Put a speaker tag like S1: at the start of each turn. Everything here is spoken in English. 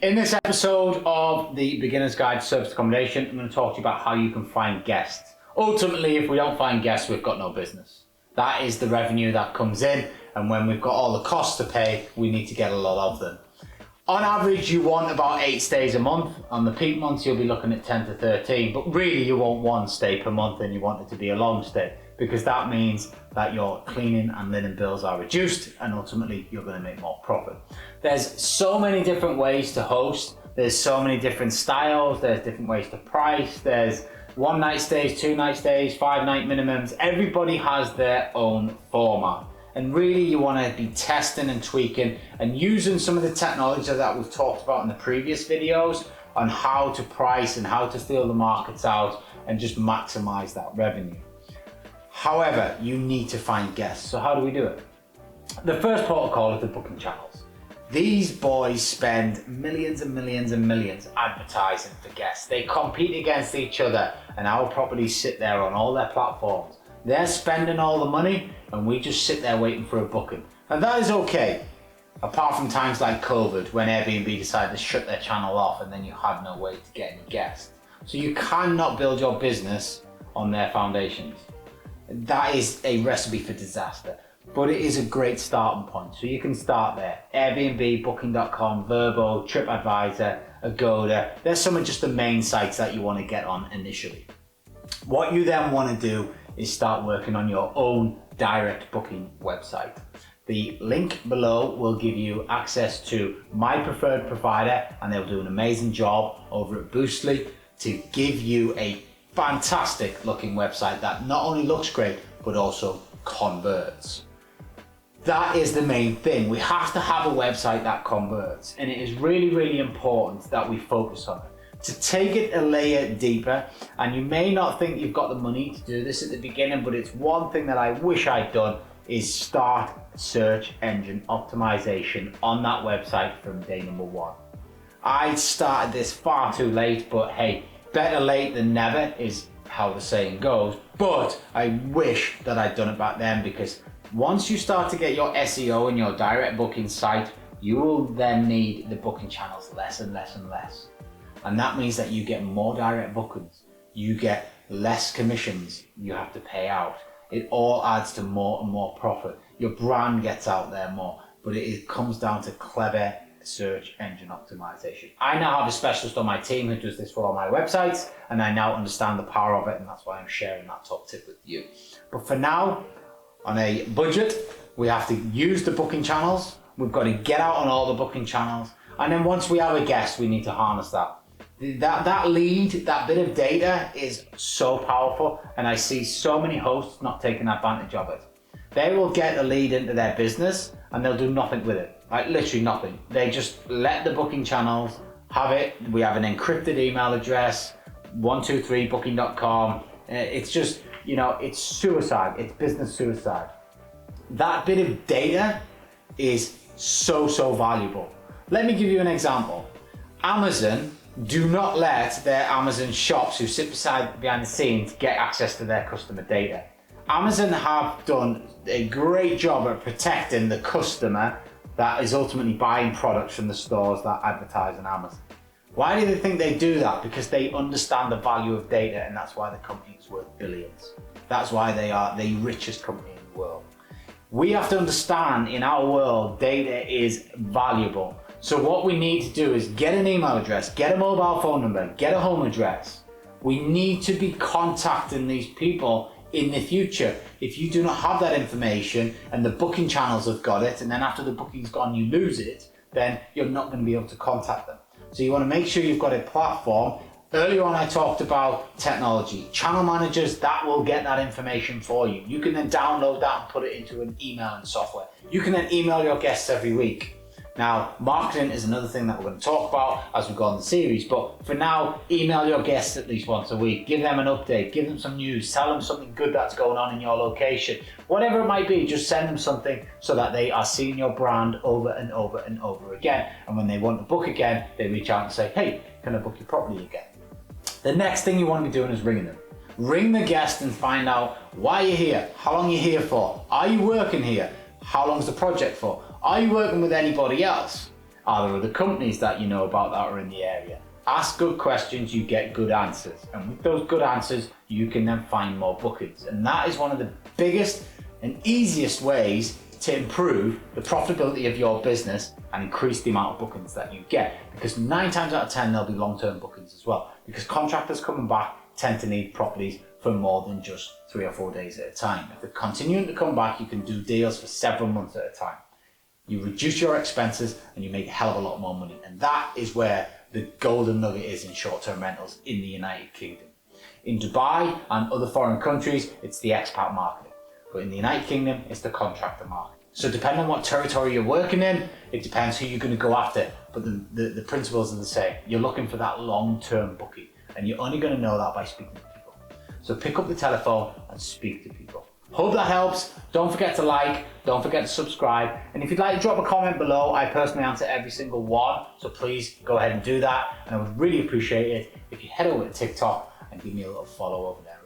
S1: In this episode of the Beginner's Guide to Service Accommodation, I'm going to talk to you about how you can find guests. Ultimately, if we don't find guests, we've got no business. That is the revenue that comes in, and when we've got all the costs to pay, we need to get a lot of them. On average, you want about 8 stays a month. On the peak months, you'll be looking at 10 to 13, but really you want 1 stay per month and you want it to be a long stay, because that means that your cleaning and linen bills are reduced and ultimately you're going to make more profit. There's so many different ways to host. There's so many different styles. There's different ways to price. There's 1-night stays, 2-night stays, 5-night minimums. Everybody has their own format. And really you want to be testing and tweaking and using some of the technology that we've talked about in the previous videos on how to price and how to feel the markets out and just maximize that revenue. However, you need to find guests. So how do we do it? The first protocol is the booking channels. These boys spend millions and millions and millions advertising for guests. They compete against each other and our properties sit there on all their platforms. They're spending all the money and we just sit there waiting for a booking. And that is okay, apart from times like COVID when Airbnb decided to shut their channel off and then you had no way to get any guests. So you cannot build your business on their foundations. That is a recipe for disaster, but it is a great starting point. So you can start there. Airbnb, Booking.com, Vrbo, TripAdvisor, Agoda. There's some of just the main sites that you want to get on initially. What you then want to do is start working on your own direct booking website. The link below will give you access to my preferred provider and they'll do an amazing job over at Boostly to give you a fantastic looking website that not only looks great but also converts. That is the main thing. We have to have a website that converts, and it is really important that we focus on it. To take it a layer deeper, and you may not think you've got the money to do this at the beginning, but it's one thing that I wish I'd done, is start search engine optimization on that website from day number 1. I started this far too late, but hey, better late than never is how the saying goes. But I wish that I'd done it back then, because once you start to get your SEO and your direct booking site, you will then need the booking channels less and less and less. And that means that you get more direct bookings, you get less commissions you have to pay out. It all adds to more and more profit. Your brand gets out there more, but it comes down to clever search engine optimization. I now have a specialist on my team who does this for all my websites, and I now understand the power of it, and that's why I'm sharing that top tip with you. But for now, on a budget, we have to use the booking channels. We've got to get out on all the booking channels, and then once we have a guest, we need to harness that. That lead, that bit of data is so powerful, and I see so many hosts not taking advantage of it. They will get a lead into their business and they'll do nothing with it, like literally nothing. They just let the booking channels have it. We have an encrypted email address, 123booking.com. It's just, you know, it's suicide, it's business suicide. That bit of data is so valuable. Let me give you an example. Amazon do not let their Amazon shops who sit behind the scenes get access to their customer data. Amazon have done a great job at protecting the customer that is ultimately buying products from the stores that advertise on Amazon. Why do they think they do that? Because they understand the value of data, and that's why the company is worth billions. That's why they are the richest company in the world. We have to understand in our world, data is valuable. So what we need to do is get an email address, get a mobile phone number, get a home address. We need to be contacting these people in the future. If you do not have that information and the booking channels have got it, and then after the booking's gone you lose it, then you're not going to be able to contact them. So you want to make sure you've got a platform. Earlier on I talked about technology. Channel managers, that will get that information for you. You can then download that and put it into an emailing software. You can then email your guests every week. Now, marketing is another thing that we're going to talk about as we go on the series, but for now, email your guests at least once a week. Give them an update, give them some news, tell them something good that's going on in your location. Whatever it might be, just send them something so that they are seeing your brand over and over and over again. And when they want to book again, they reach out and say, hey, can I book you properly again? The next thing you want to be doing is ringing them. Ring the guest and find out why you're here, how long you're here for, are you working here, how long is the project for, are you working with anybody else? Are there other companies that you know about that are in the area? Ask good questions, you get good answers. And with those good answers, you can then find more bookings. And that is one of the biggest and easiest ways to improve the profitability of your business and increase the amount of bookings that you get. Because 9 times out of 10, there'll be long-term bookings as well. Because contractors coming back tend to need properties for more than just 3 or 4 days at a time. If they're continuing to come back, you can do deals for several months at a time. You reduce your expenses and you make a hell of a lot more money. And that is where the golden nugget is in short-term rentals in the United Kingdom. In Dubai and other foreign countries, it's the expat market. But in the United Kingdom, it's the contractor market. So depending on what territory you're working in, it depends who you're going to go after. But the principles are the same. You're looking for that long-term booking. And you're only going to know that by speaking to people. So pick up the telephone and speak to people. Hope that helps. Don't forget to like, don't forget to subscribe. And if you'd like to drop a comment below, I personally answer every single one. So please go ahead and do that. And I would really appreciate it if you head over to TikTok and give me a little follow over there.